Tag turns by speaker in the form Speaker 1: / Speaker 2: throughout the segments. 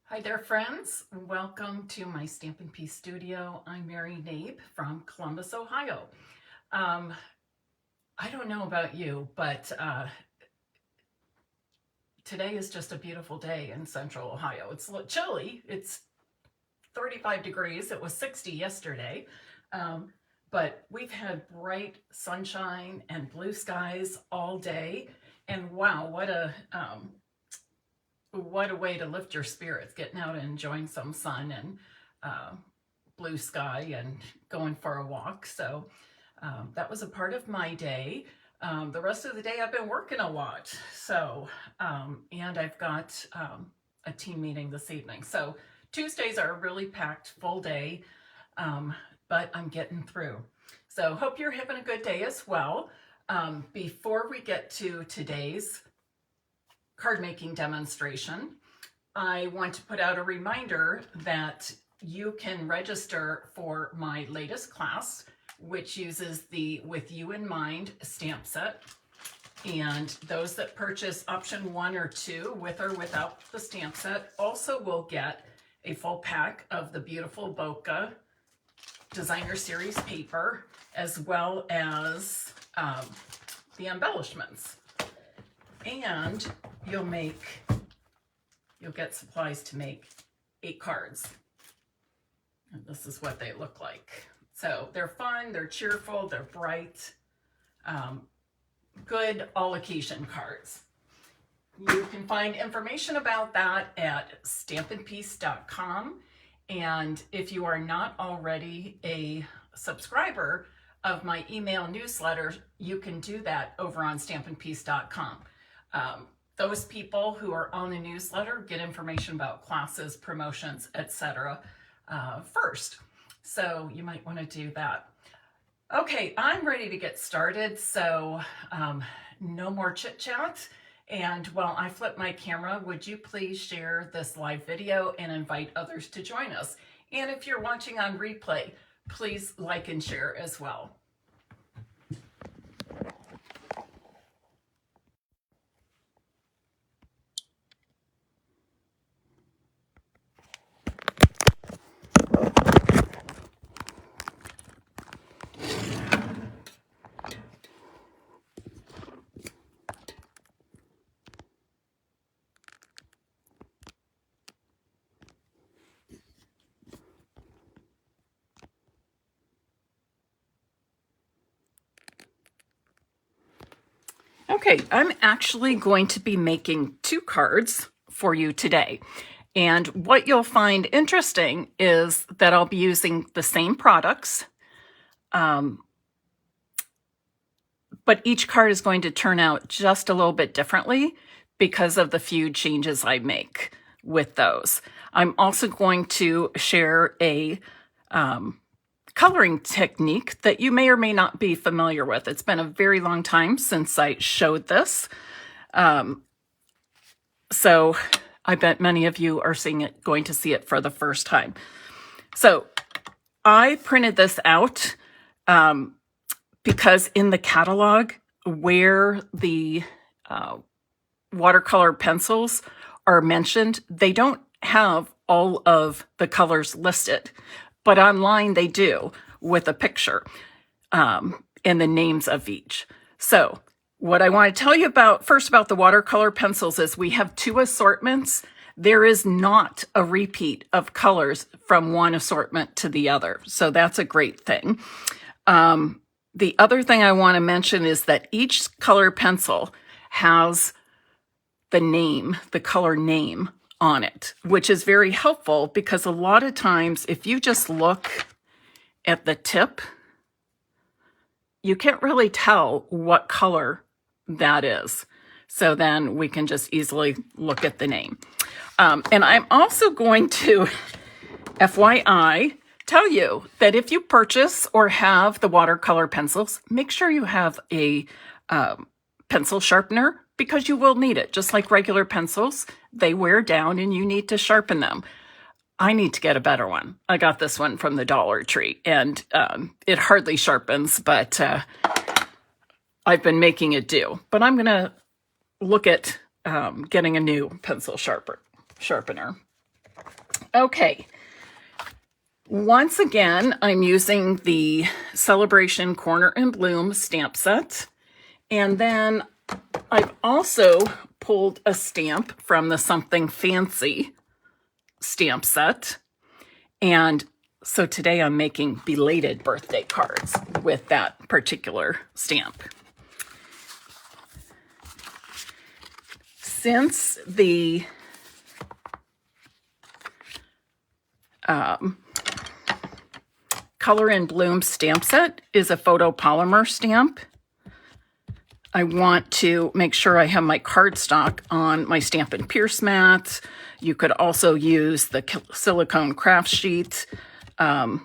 Speaker 1: Hi there, friends. Welcome to my Stampin' Piece studio. I'm Mary Knabe from Columbus, Ohio. I don't know about you, but today is just a beautiful day in central Ohio. It's a little chilly. It's 35 degrees. It was 60 yesterday. But we've had bright sunshine and blue skies all day. And wow, what a way to lift your spirits, getting out and enjoying some sun and blue sky and going for a walk. So that was a part of my day. The rest of the day I've been working a lot. So, and I've got a team meeting this evening. So Tuesdays are a really packed full day, but I'm getting through. So hope you're having a good day as well. Before we get to today's card making demonstration, I want to put out a reminder that you can register for my latest class, which uses the With You in Mind stamp set. And those that purchase option 1 or 2 with or without the stamp set also will get a full pack of the beautiful Bokeh Designer Series paper, as well as the embellishments. And you'll get supplies to make 8 cards. And this is what they look like. So they're fun, they're cheerful, they're bright, good all occasion cards. You can find information about that at stampinpiece.com. And if you are not already a subscriber of my email newsletter, you can do that over on stampinpiece.com. Those people who are on the newsletter get information about classes, promotions, etc. First. So you might want to do that. Okay, I'm ready to get started. So no more chit chat. And while I flip my camera, would you please share this live video and invite others to join us? And if you're watching on replay, please like and share as well. Okay, I'm actually going to be making 2 cards for you today. And what you'll find interesting is that I'll be using the same products, but each card is going to turn out just a little bit differently because of the few changes I make with those. I'm also going to share a coloring technique that you may or may not be familiar with. It's been a very long time since I showed this. So I bet many of you are going to see it for the first time. So I printed this out because in the catalog where the watercolor pencils are mentioned, they don't have all of the colors listed. But online they do, with a picture and the names of each. So what I want to tell you first about the watercolor pencils is we have 2 assortments. There is not a repeat of colors from one assortment to the other. So that's a great thing. The other thing I want to mention is that each color pencil has the color name on it, which is very helpful because a lot of times if you just look at the tip, you can't really tell what color that is. So then we can just easily look at the name. And I'm also going to, FYI, tell you that if you purchase or have the watercolor pencils, make sure you have a pencil sharpener, because you will need it. Just like regular pencils, they wear down and you need to sharpen them. I need to get a better one. I got this one from the Dollar Tree, and it hardly sharpens, but I've been making it do. But I'm going to look at getting a new pencil sharpener. Okay. Once again, I'm using the Celebration Corner and Bloom stamp set. And then I've also pulled a stamp from the Something Fancy stamp set. And so today I'm making belated birthday cards with that particular stamp. Since the Color and Bloom stamp set is a photopolymer stamp, I want to make sure I have my cardstock on my Stampin' Pierce mat. You could also use the silicone craft sheet, a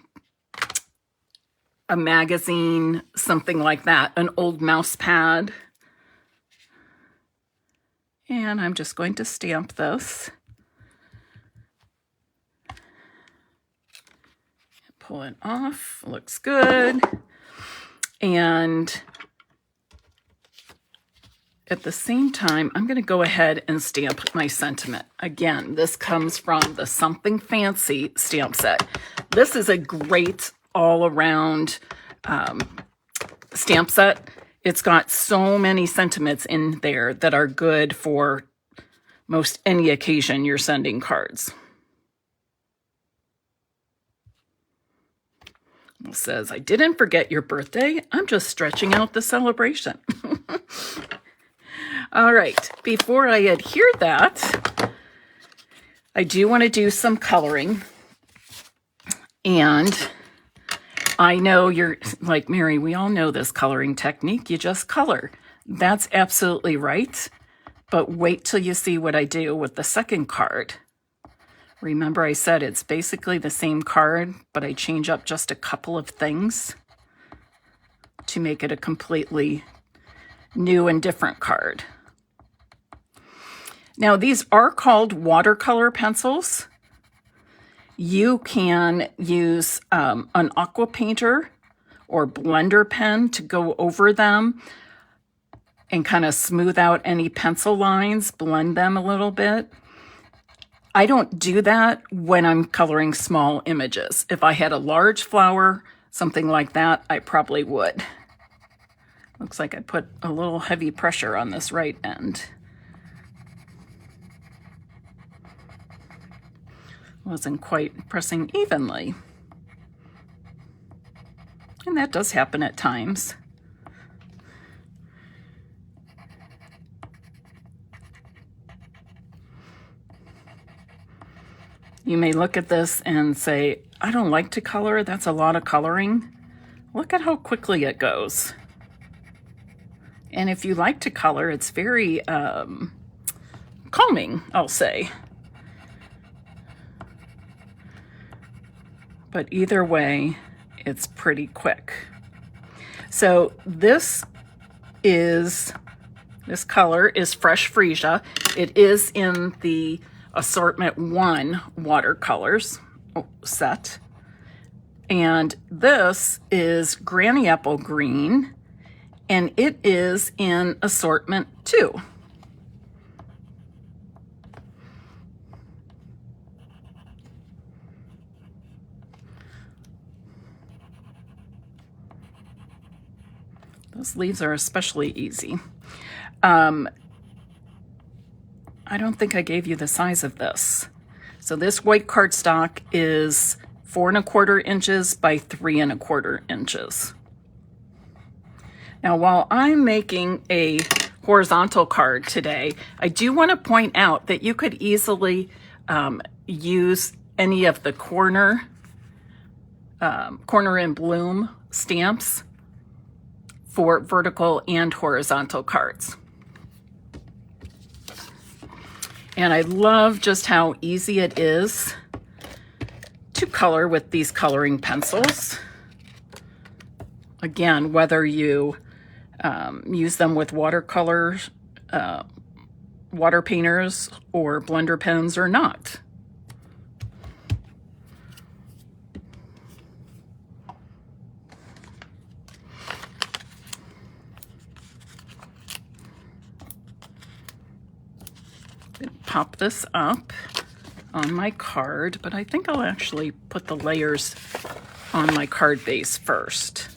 Speaker 1: magazine, something like that, an old mouse pad. And I'm just going to stamp this. Pull it off, looks good. And at the same time, I'm going to go ahead and stamp my sentiment. Again, this comes from the Something Fancy stamp set. This is a great all-around stamp set. It's got so many sentiments in there that are good for most any occasion you're sending cards. It says, I didn't forget your birthday. I'm just stretching out the celebration. All right, before I adhere that, I do want to do some coloring. And I know you're like, Mary, we all know this coloring technique. You just color. That's absolutely right. But wait till you see what I do with the second card. Remember I said it's basically the same card, but I change up just a couple of things to make it a completely new and different card. Now, these are called watercolor pencils. You can use an aqua painter or blender pen to go over them and kind of smooth out any pencil lines, blend them a little bit. I don't do that when I'm coloring small images. If I had a large flower, something like that, I probably would. Looks like I put a little heavy pressure on this right end. Wasn't quite pressing evenly. And that does happen at times. You may look at this and say, I don't like to color. That's a lot of coloring. Look at how quickly it goes. And if you like to color, it's very calming, I'll say. But either way, it's pretty quick. So this color is Fresh Freesia. It is in the Assortment 1 watercolors set. And this is Granny Apple Green, and it is in Assortment 2. Those leaves are especially easy. I don't think I gave you the size of this. So this white cardstock is 4 1/4 inches by 3 1/4 inches. Now, while I'm making a horizontal card today, I do want to point out that you could easily use any of the Corner and Bloom stamps for vertical and horizontal cards. And I love just how easy it is to color with these coloring pencils. Again, whether you use them with watercolors, water painters, or blender pens or not. Pop this up. on my card, but I think I'll actually put the layers on my card base first.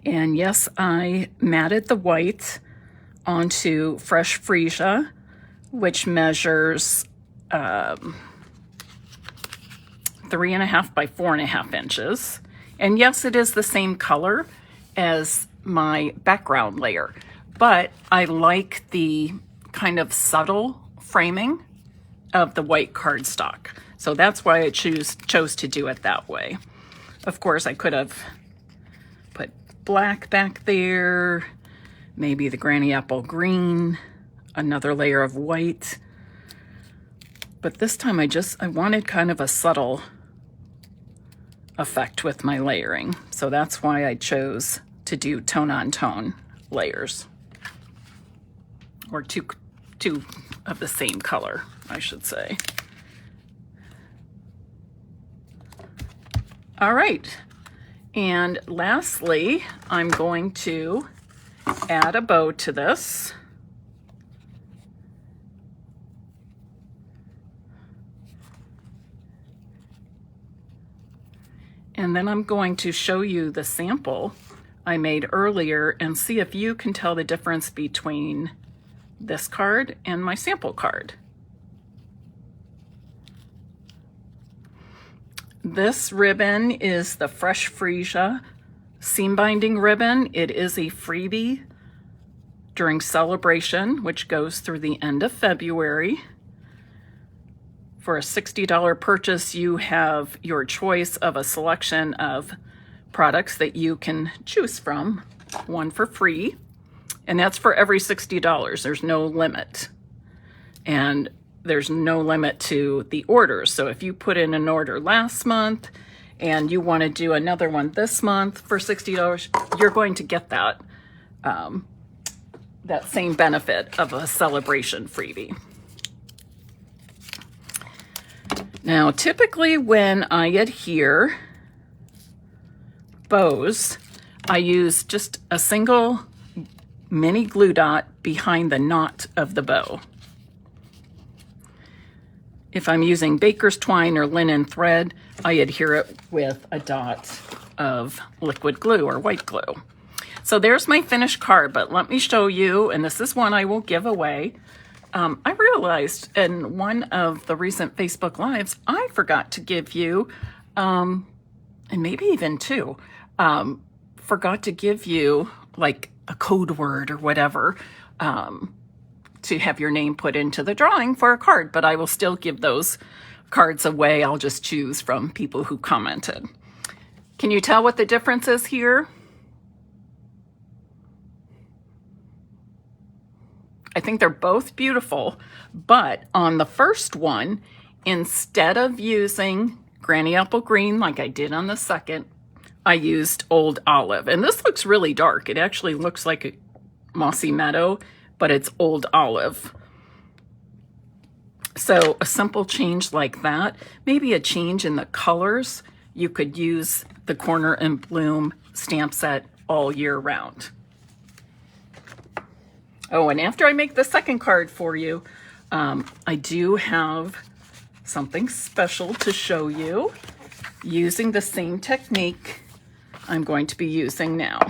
Speaker 1: And yes, I matted the white onto fresh freesia, which measures 3.5 by 4.5 inches. And yes, it is the same color as my background layer, but I like the kind of subtle framing of the white cardstock. So that's why I chose to do it that way. Of course, I could have put black back there, maybe the granny apple green, another layer of white. But this time I wanted kind of a subtle effect with my layering. So that's why I chose to do tone on tone layers, or two of the same color, I should say. All right. And lastly, I'm going to add a bow to this. And then I'm going to show you the sample I made earlier and see if you can tell the difference between this card and my sample card. This ribbon is the Fresh Freesia seam binding ribbon. It is a freebie during celebration, which goes through the end of February. For a $60 purchase, you have your choice of a selection of products that you can choose from, one for free, and that's for every $60. There's no limit. And there's no limit to the orders. So if you put in an order last month and you want to do another one this month for $60, you're going to get that, that same benefit of a celebration freebie. Now, typically when I adhere bows, I use just a single mini glue dot behind the knot of the bow. If I'm using baker's twine or linen thread, I adhere it with a dot of liquid glue or white glue. So there's my finished card, but let me show you, and this is one I will give away. I realized in one of the recent Facebook Lives, I forgot to give you, and maybe even two, forgot to give you like a code word or whatever, to have your name put into the drawing for a card, but I will still give those cards away. I'll just choose from people who commented. Can you tell what the difference is here? I think they're both beautiful, but on the first one, instead of using granny apple green like I did on the second, I used old olive. And this looks really dark. It actually looks like a mossy meadow, but it's old olive. So a simple change like that, maybe a change in the colors, you could use the Corner and Bloom stamp set all year round. Oh, and after I make the second card for you, I do have something special to show you using the same technique I'm going to be using now.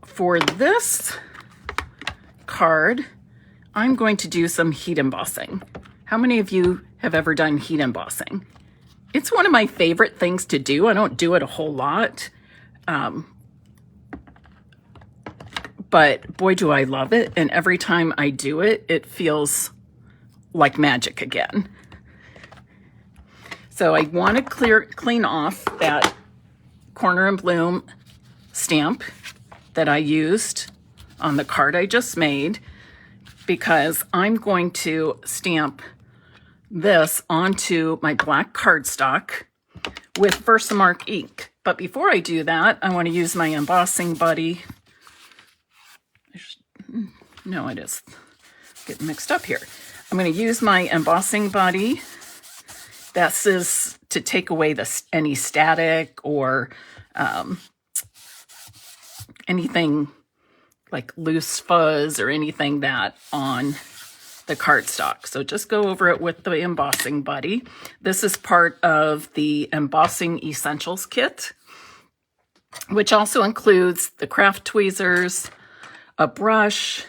Speaker 1: For this card, I'm going to do some heat embossing. How many of you have ever done heat embossing? It's one of my favorite things to do. I don't do it a whole lot, but boy, do I love it. And every time I do it, it feels like magic again. So I want to clean off that Corner and Bloom stamp that I used on the card I just made. because I'm going to stamp this onto my black cardstock with Versamark ink. But before I do that, I want to use my embossing buddy. No, it is getting mixed up here. I'm going to use my embossing buddy. This is to take away any static or anything like loose fuzz or anything that on the cardstock. So just go over it with the embossing buddy. This is part of the Embossing Essentials kit, which also includes the craft tweezers, a brush,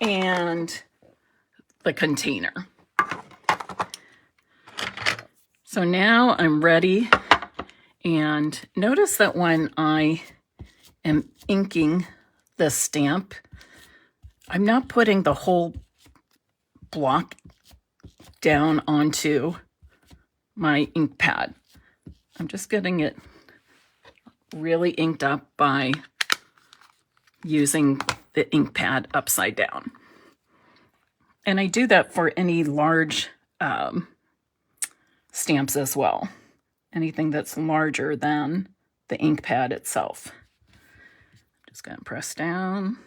Speaker 1: and the container. So now I'm ready, and notice that when I am inking this stamp, I'm not putting the whole block down onto my ink pad. I'm just getting it really inked up by using the ink pad upside down. And I do that for any large stamps as well. Anything that's larger than the ink pad itself. Just gonna press down.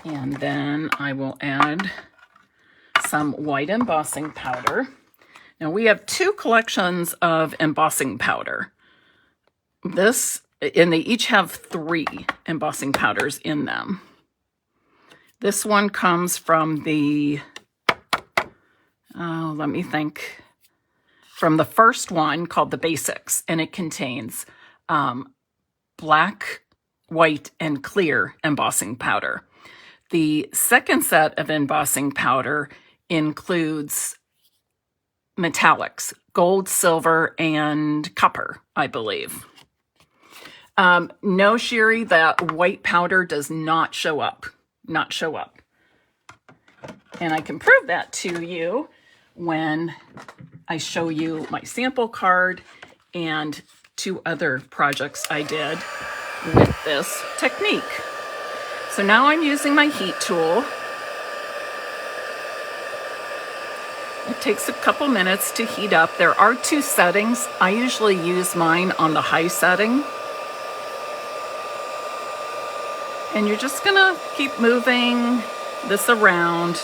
Speaker 1: And then I will add some white embossing powder. Now we have two collections of embossing powder. And they each have 3 embossing powders in them. This one comes from the, let me think, from the first one called the Basics, and it contains black, white, and clear embossing powder. The second set of embossing powder includes metallics, gold, silver, and copper, I believe. No, Sherry, that white powder does not show up. And I can prove that to you when I show you my sample card and 2 other projects I did with this technique. So now I'm using my heat tool. It takes a couple minutes to heat up. There are 2 settings. I usually use mine on the high setting. And you're just gonna keep moving this around.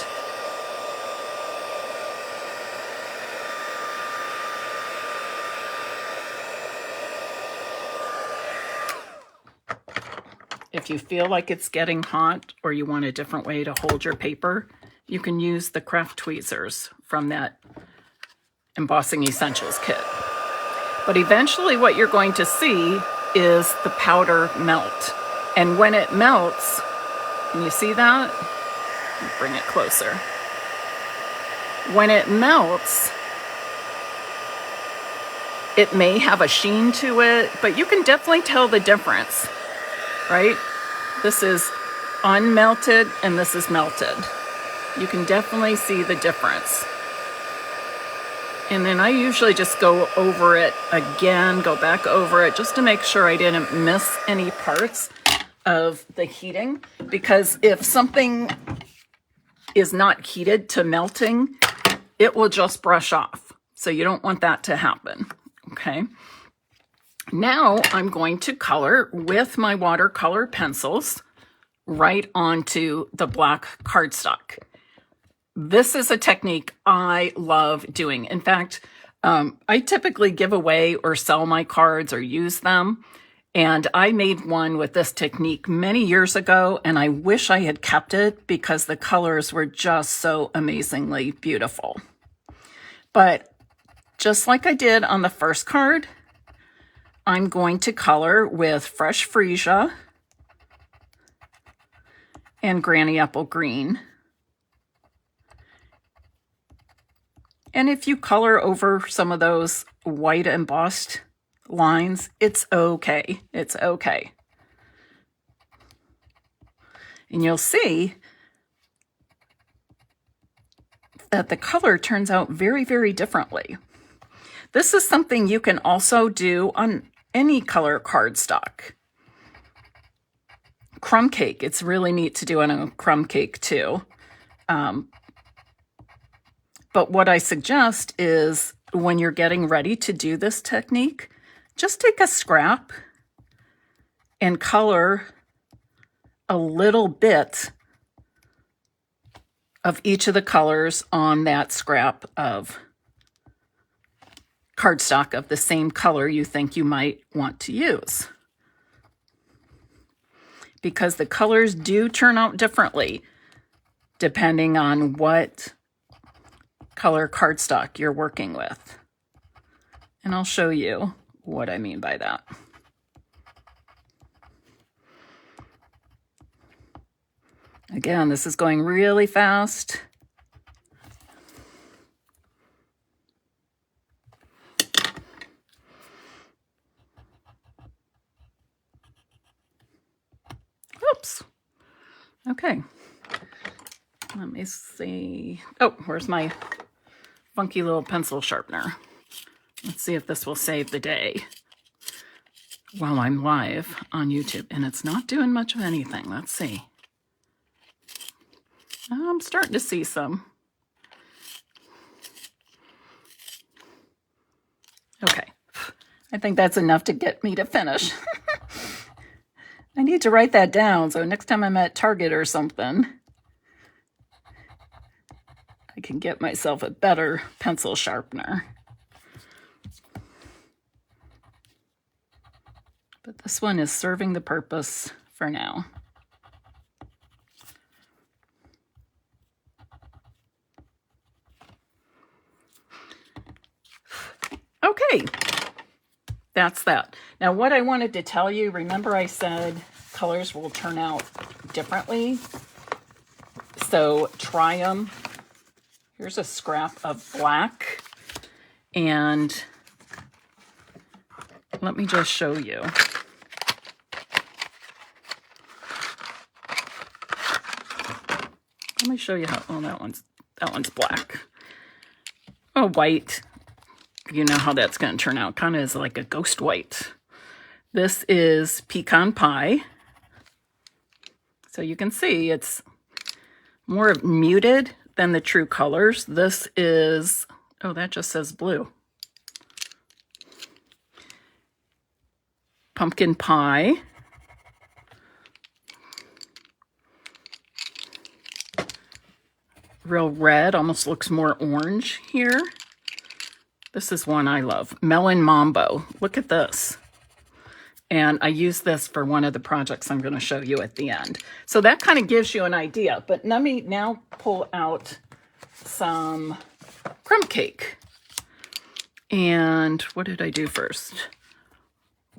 Speaker 1: If you feel like it's getting hot or you want a different way to hold your paper, you can use the craft tweezers from that Embossing Essentials kit. But eventually what you're going to see is the powder melt. And when it melts, can you see that? Let me bring it closer. When it melts, it may have a sheen to it, but you can definitely tell the difference, right? This is unmelted and this is melted. You can definitely see the difference. And then I usually just go over it again, go back over it just to make sure I didn't miss any parts of the heating, because if something is not heated to melting, it will just brush off. So you don't want that to happen, okay? Now I'm going to color with my watercolor pencils right onto the black cardstock. This is a technique I love doing. In fact, I typically give away or sell my cards or use them. And I made one with this technique many years ago, and I wish I had kept it because the colors were just so amazingly beautiful. But just like I did on the first card, I'm going to color with Fresh Freesia and Granny Apple Green. And if you color over some of those white embossed lines, it's okay. It's okay. And you'll see that the color turns out very, very differently. This is something you can also do on any color cardstock. Crumb cake, it's really neat to do on a crumb cake too. But what I suggest is when you're getting ready to do this technique, just take a scrap and color a little bit of each of the colors on that scrap of cardstock of the same color you think you might want to use. Because the colors do turn out differently depending on what color cardstock you're working with. And I'll show you what I mean by that. Again, this is going really fast. Oops. Okay. Let me see. Oh, where's my funky little pencil sharpener? Let's see if this will save the day while I'm live on YouTube. And it's not doing much of anything. Let's see. I'm starting to see some. Okay. I think that's enough to get me to finish. I need to write that down so next time I'm at Target or something, I can get myself a better pencil sharpener. But this one is serving the purpose for now. Okay, that's that. Now what I wanted to tell you, remember I said colors will turn out differently. So try them. Here's a scrap of black. And let me just show you. Let me show you how, oh, that one's black. Oh, white. You know how that's going to turn out. Kind of is like a ghost white. This is pecan pie. So you can see it's more muted than the true colors. This is, oh, that just says blue. Pumpkin pie. Real red, almost looks more orange here. This is one I love, Melon Mambo. Look at this. And I use this for one of the projects I'm going to show you at the end. So that kind of gives you an idea. But let me now pull out some crumb cake. And what did I do first?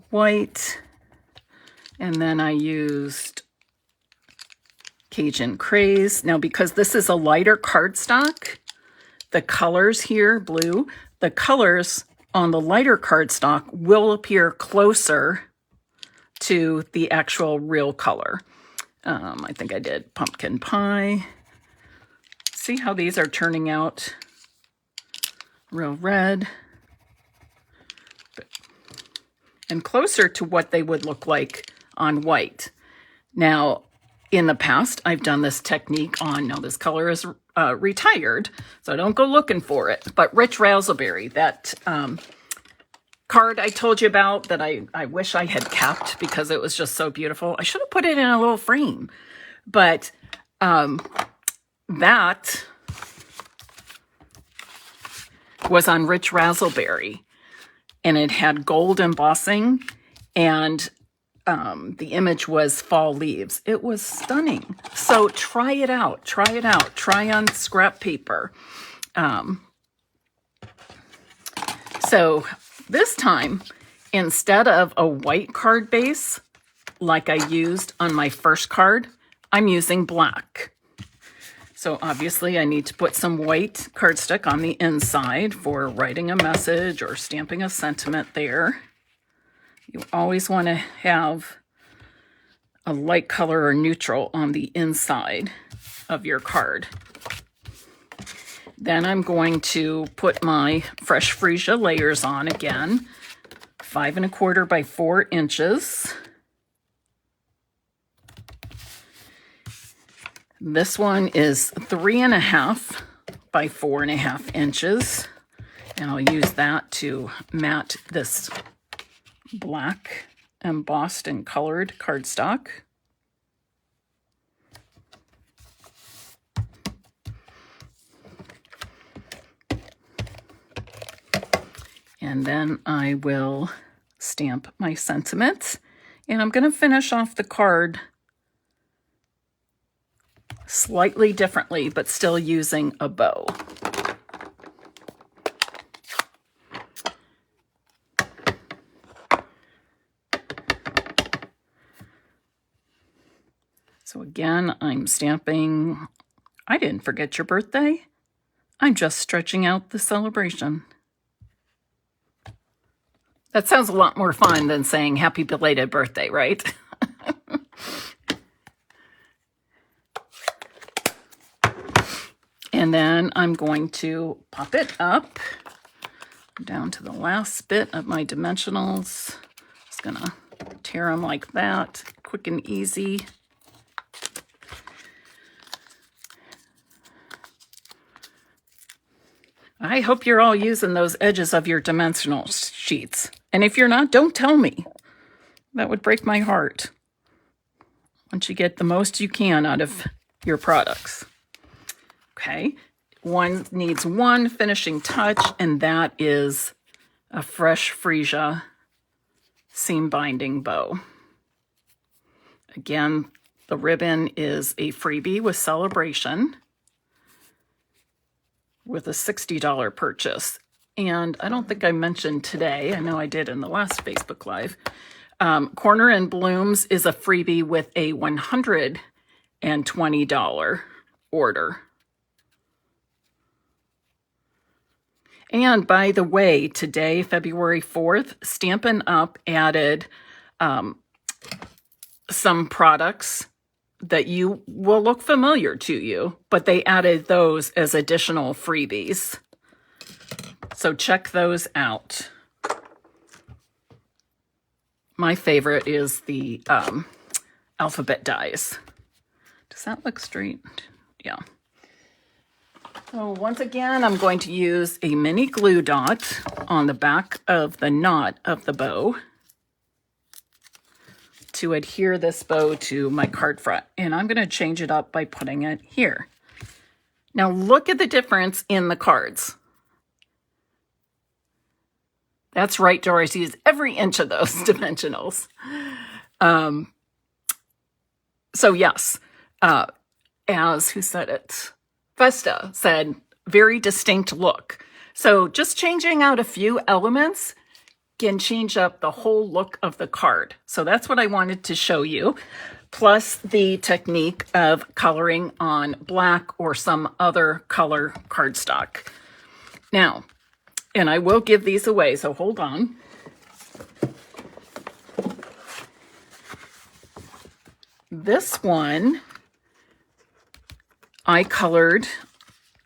Speaker 1: White. And then I used Cajun Craze. Now, because this is a lighter cardstock, the colors here, blue, the colors on the lighter cardstock will appear closer to the actual real color. I think I did pumpkin pie. See how these are turning out? Real red. And closer to what they would look like on white. Now, in the past, I've done this technique on, now this color is retired, so don't go looking for it. But Rich Razzleberry, that card I told you about that I wish I had kept because it was just so beautiful. I should have put it in a little frame. But that was on Rich Razzleberry. And it had gold embossing, and the image was fall leaves. It was stunning. So try it out. Try it out. Try on scrap paper. So this time, instead of a white card base, like I used on my first card, I'm using black. So obviously I need to put some white cardstock on the inside for writing a message or stamping a sentiment there. You always want to have a light color or neutral on the inside of your card. Then I'm going to put my fresh freesia layers on again, 5 1/4 by 4 inches. This one is 3 1/2 by 4 1/2 inches. And I'll use that to mat this black embossed and colored cardstock. And then I will stamp my sentiments. And I'm going to finish off the card slightly differently, but still using a bow. So again, I'm stamping. I didn't forget your birthday. I'm just stretching out the celebration. That sounds a lot more fun than saying happy belated birthday, right? And then I'm going to pop it up down to the last bit of my dimensionals. Just gonna tear them like that, quick and easy. I hope you're all using those edges of your dimensional sheets. And if you're not, don't tell me. That would break my heart. Once you get the most you can out of your products. Okay, one needs one finishing touch, and that is a fresh freesia seam binding bow. Again, the ribbon is a freebie with celebration, with a $60 purchase. And I don't think I mentioned today, I know I did in the last Facebook Live, Corner and Blooms is a freebie with a $120 order. And by the way, today, February 4th, Stampin' Up! Added some products that you will look familiar to you, but they added those as additional freebies. So check those out. My favorite is the alphabet dies. Does that look straight? Yeah. So once again, I'm going to use a mini glue dot on the back of the knot of the bow to adhere this bow to my card front. And I'm going to change it up by putting it here. Now look at the difference in the cards. That's right, Doris, use every inch of those dimensionals. So yes, as who said it? Festa said, very distinct look. So just changing out a few elements can change up the whole look of the card. So that's what I wanted to show you, plus the technique of coloring on black or some other color cardstock. Now, and I will give these away, so hold on. This one I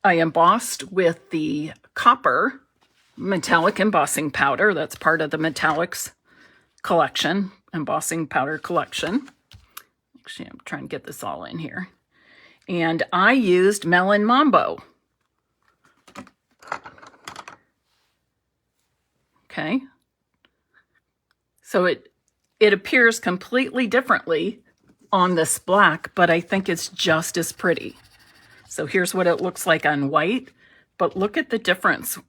Speaker 1: embossed with the copper metallic embossing powder. That's part of the metallics collection, embossing powder collection. Actually, I'm trying to get this all in here. And I used Melon Mambo. Okay. So it appears completely differently on this black, but I think it's just as pretty. So here's what it looks like on white, but look at the difference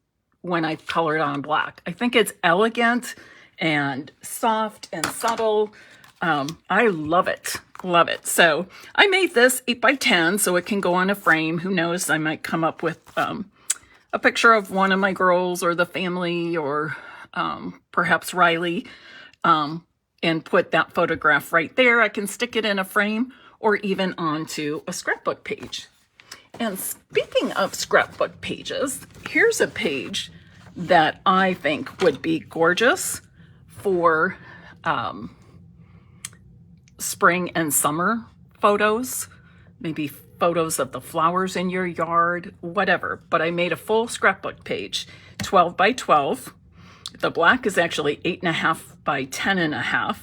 Speaker 1: when I colored on black. I think it's elegant and soft and subtle. I love it, love it. So I made this 8 by 10 so it can go on a frame. Who knows, I might come up with a picture of one of my girls or the family or perhaps Riley and put that photograph right there. I can stick it in a frame or even onto a scrapbook page. And speaking of scrapbook pages, here's a page that I think would be gorgeous for spring and summer photos, maybe photos of the flowers in your yard, whatever. But I made a full scrapbook page, 12 by 12. The black is actually 8.5 by 10.5.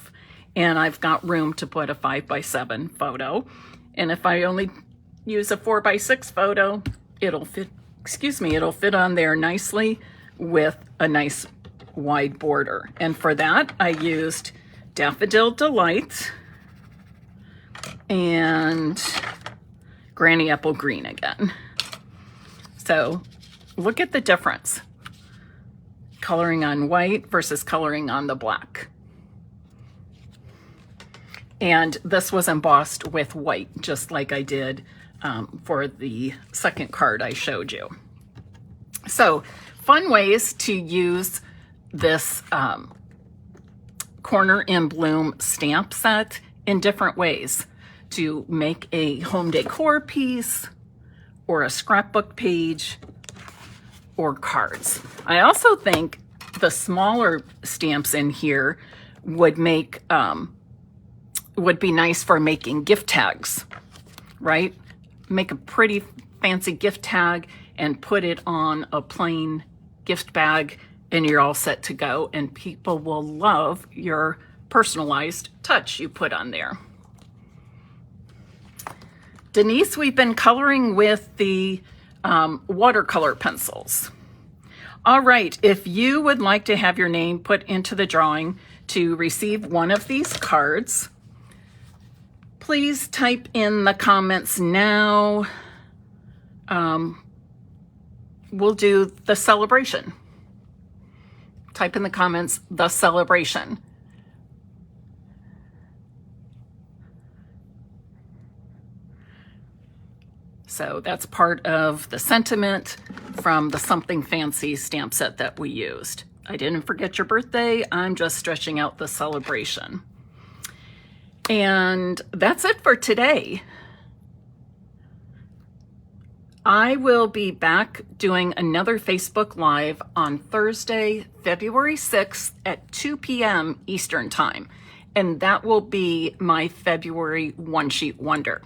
Speaker 1: And I've got room to put a 5 by 7 photo. And if I only use a 4 by 6 photo, it'll fit, it'll fit on there nicely with a nice wide border. And for that, I used Daffodil Delight and Granny Apple Green again. So look at the difference. Coloring on white versus coloring on the black. And this was embossed with white, just like I did for the second card I showed you. So fun ways to use this Corner in Bloom stamp set in different ways to make a home decor piece or a scrapbook page or cards. I also think the smaller stamps in here would make would be nice for making gift tags, right? Make a pretty fancy gift tag and put it on a plain gift bag and you're all set to go, and people will love your personalized touch you put on there. Denise, we've been coloring with the watercolor pencils. All right, if you would like to have your name put into the drawing to receive one of these cards, please type in the comments now. We'll do the celebration. Type in the comments, the celebration. So that's part of the sentiment from the Something Fancy stamp set that we used. I didn't forget your birthday. I'm just stretching out the celebration. And that's it for today. I will be back doing another Facebook Live on Thursday, February 6th at 2 p.m. Eastern Time. And that will be my February One Sheet Wonder.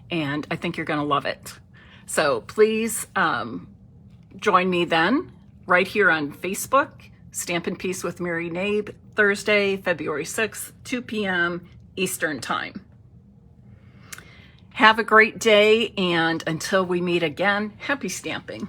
Speaker 1: And I think you're going to love it. So please join me then right here on Facebook, Stampin' Piece with Mary Knabe, Thursday, February 6th, 2 p.m. Eastern Time. Have a great day, and until we meet again, happy stamping.